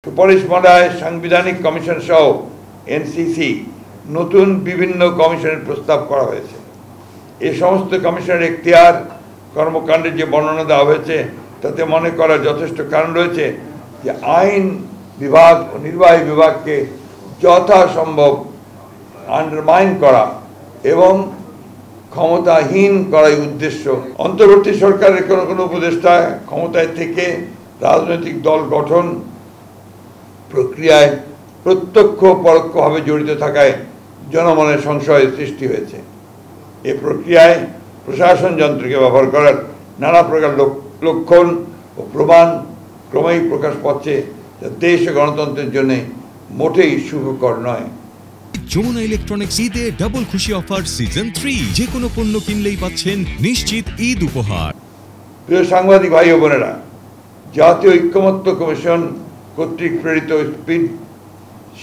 সুপারিশ মডায় সাংবিধানিক কমিশন সহ এনসিসি নতুন বিভিন্ন কমিশনের প্রস্তাব করা হয়েছে। এই সমস্ত কমিশনের এখতিয়ার কর্মকাণ্ডের যে বর্ণনা দেওয়া হয়েছে তাতে মনে করার যথেষ্ট কারণ রয়েছে যে আইন বিভাগ ও নির্বাহী বিভাগকে যথাসম্ভব আন্ডারমাইন করা এবং ক্ষমতাহীন করাই উদ্দেশ্য। অন্তর্বর্তী সরকারের কোনো উপদেষ্টা ক্ষমতায় থেকে রাজনৈতিক দল গঠন প্রক্রিয়ায় প্রত্যক্ষ পরোক্ষভাবে জড়িত থাকায় জনমনের সংশয় সৃষ্টি হয়েছে। এ প্রক্রিয়ায় প্রশাসন যন্ত্রকে ব্যবহার করার নানা প্রকার লক্ষণ ও প্রমাণ ক্রমেই প্রকাশ পাচ্ছে, যা দেশ ও গণতন্ত্রের জন্য মোটেই শুভকর নয়। যমুনা ইলেকট্রনিক্স ঈদে ডাবল খুশি অফার সিজন 3, যে কোনো পণ্য কিনলেই পাচ্ছেন নিশ্চিত ঈদ উপহার। প্রিয় সাংবাদিক ভাই ও বোনেরা, জাতীয় ঐক্যমত্য কমিশন কর্তৃক প্রেরিত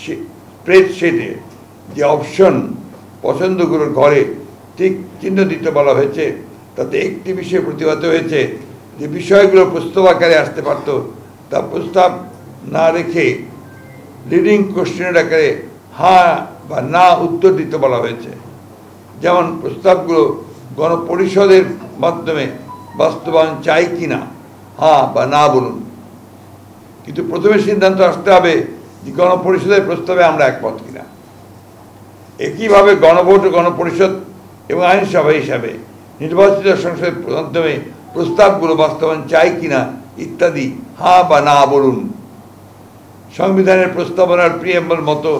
স্প্রেডশিটে যে অপশন পছন্দগুলোর ঘরে ঠিক চিহ্ন দিতে বলা হয়েছে, তাতে একটি বিষয় প্রতিবাদ হয়েছে যে বিষয়গুলো প্রস্তাব আকারে আসতে পারত তা প্রস্তাব না রেখে লিডিং কোশ্চেনের আকারে হ্যাঁ বা না উত্তর দিতে বলা হয়েছে। যেমন প্রস্তাবগুলো গণপরিষদের মাধ্যমে বাস্তবায়ন চাই কিনা হ্যাঁ বা না বলুন, কিন্তু প্রথমে সিদ্ধান্ত আসতে হবে যে গণপরিষদের প্রস্তাবে আমরা একমত কিনা। একইভাবে গণভোট ও গণপরিষদ এবং আইনসভা হিসাবে নির্বাচিত সংসদের মাধ্যমে প্রস্তাবগুলো বাস্তবায়ন চাই কিনা ইত্যাদি হ্যাঁ বা না বলুন। সংবিধানের প্রস্তাবনার প্রিএম্বল মতো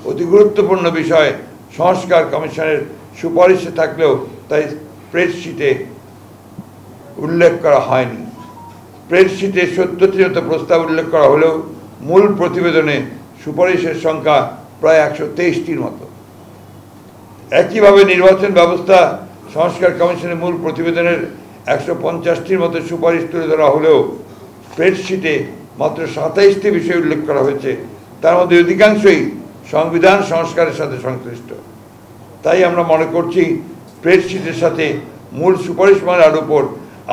অতি গুরুত্বপূর্ণ বিষয় সংস্কার কমিশনের সুপারিশে থাকলেও তাই স্প্রেডশিটে উল্লেখ করা হয়নি। স্প্রেডশিটে 70টির মতো প্রস্তাব উল্লেখ করা হলেও মূল প্রতিবেদনে সুপারিশের সংখ্যা প্রায় 123টির মতো। একইভাবে নির্বাচন ব্যবস্থা সংস্কার কমিশনের মূল প্রতিবেদনের 150টির মতো সুপারিশ তুলে ধরা হলেও স্প্রেডশিটে মাত্র 27টি বিষয় উল্লেখ করা হয়েছে, তার মধ্যে অধিকাংশই সংবিধান সংস্কারের সাথে সংশ্লিষ্ট। তাই আমরা মনে করছি স্প্রেডশিটের সাথে মূল সুপারিশমালার উপর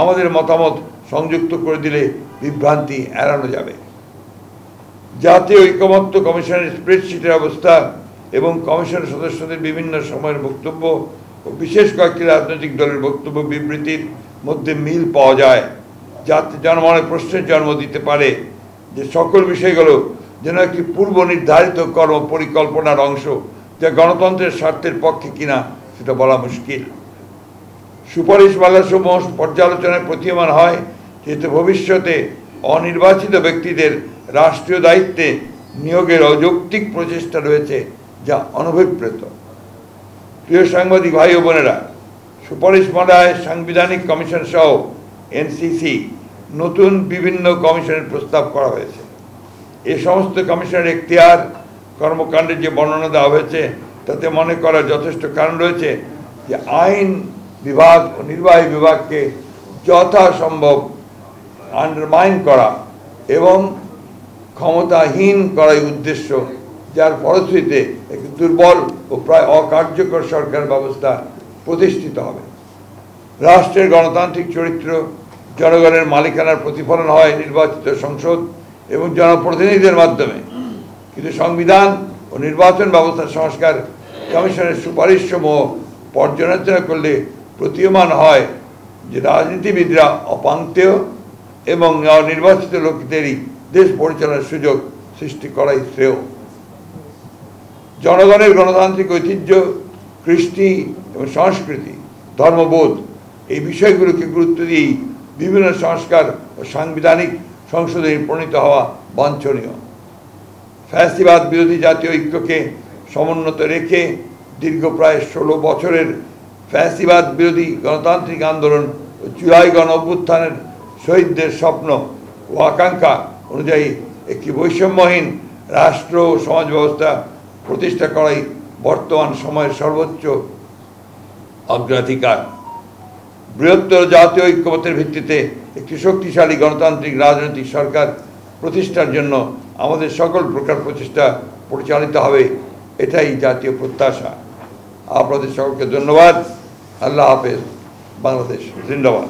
আমাদের মতামত সংযুক্ত করে দিলে বিভ্রান্তি এড়ানো যাবে। জাতীয় ঐক্যমত্য কমিশনের স্প্রেডশিটের অবস্থা এবং কমিশনের সদস্যদের বিভিন্ন সময়ের বক্তব্য ও বিশেষ কয়েকটি রাজনৈতিক দলের বক্তব্য বিবৃতির মধ্যে মিল পাওয়া যায়, যাতে জনমনে প্রশ্নের জন্ম দিতে পারে যে সকল বিষয়গুলো যেন একটি পূর্ব নির্ধারিত কর্ম পরিকল্পনার অংশ, যা গণতন্ত্রের স্বার্থের পক্ষে কিনা সেটা বলা মুশকিল। সুপারিশমালাসমূহ পর্যালোচনায় প্রতীয়মান হয় যেহেতু ভবিষ্যতে অনির্বাচিত ব্যক্তিদের রাষ্ট্রীয় দায়িত্বে নিয়োগের অযৌক্তিক প্রচেষ্টা রয়েছে, যা অনভিপ্রেত। প্রিয় সাংবাদিক ভাই ও বোনেরা, সুপারিশ মডায় সাংবিধানিক কমিশন সহ এনসিসি নতুন বিভিন্ন কমিশনের প্রস্তাব করা হয়েছে। এই সমস্ত কমিশনের এখতিয়ার কর্মকাণ্ডের যে বর্ণনা দেওয়া হয়েছে তাতে মনে করার যথেষ্ট কারণ রয়েছে যে আইন বিভাগ ও নির্বাহী বিভাগকে যথাসম্ভব আন্ডারমাইন করা এবং ক্ষমতাহীন করাই উদ্দেশ্য, যার ফলশ্রুতিতে একটি দুর্বল ও প্রায় অকার্যকর সরকার ব্যবস্থা প্রতিষ্ঠিত হবে। রাষ্ট্রের গণতান্ত্রিক চরিত্র জনগণের মালিকানার প্রতিফলন হয় নির্বাচিত সংসদ এবং জনপ্রতিনিধিদের মাধ্যমে, কিন্তু সংবিধান ও নির্বাচন ব্যবস্থা সংস্কার কমিশনের সুপারিশসমূহ পর্যালোচনা করলে প্রতীয়মান হয় যে রাজনীতিবিদরা অপাঙ্ক্তেয় এবং নির্বাচিত লোকদেরই দেশ পরিচালনার সুযোগ সৃষ্টি করাই শ্রেয়। জনগণের গণতান্ত্রিক ঐতিহ্য, কৃষ্টি এবং সংস্কৃতি, ধর্মবোধ এই বিষয়গুলোকে গুরুত্ব দিয়েই বিভিন্ন সংস্কার ও সাংবিধানিক সংশোধনী প্রণীত হওয়া বাঞ্ছনীয়। ফ্যাসিবাদ বিরোধী জাতীয় ঐক্যকে সমুন্নত রেখে দীর্ঘ প্রায় 16 বছরের ফ্যাসিবাদ বিরোধী গণতান্ত্রিক আন্দোলন ও জুলাই গণ অভ্যুত্থানের শহীদদের স্বপ্ন ও আকাঙ্ক্ষা অনুযায়ী একটি বৈষম্যহীন রাষ্ট্র ও সমাজ ব্যবস্থা প্রতিষ্ঠা করাই বর্তমান সময়ের সর্বোচ্চ অগ্রাধিকার। বৃহত্তর জাতীয় ঐক্যমত্যের ভিত্তিতে একটি শক্তিশালী গণতান্ত্রিক রাজনৈতিক সরকার প্রতিষ্ঠার জন্য আমাদের সকল প্রকার প্রচেষ্টা পরিচালিত হবে, এটাই জাতীয় প্রত্যাশা। আপনাদের সকলকে ধন্যবাদ। আল্লাহ হাফেজ। বাংলাদেশ জিন্দাবাদ।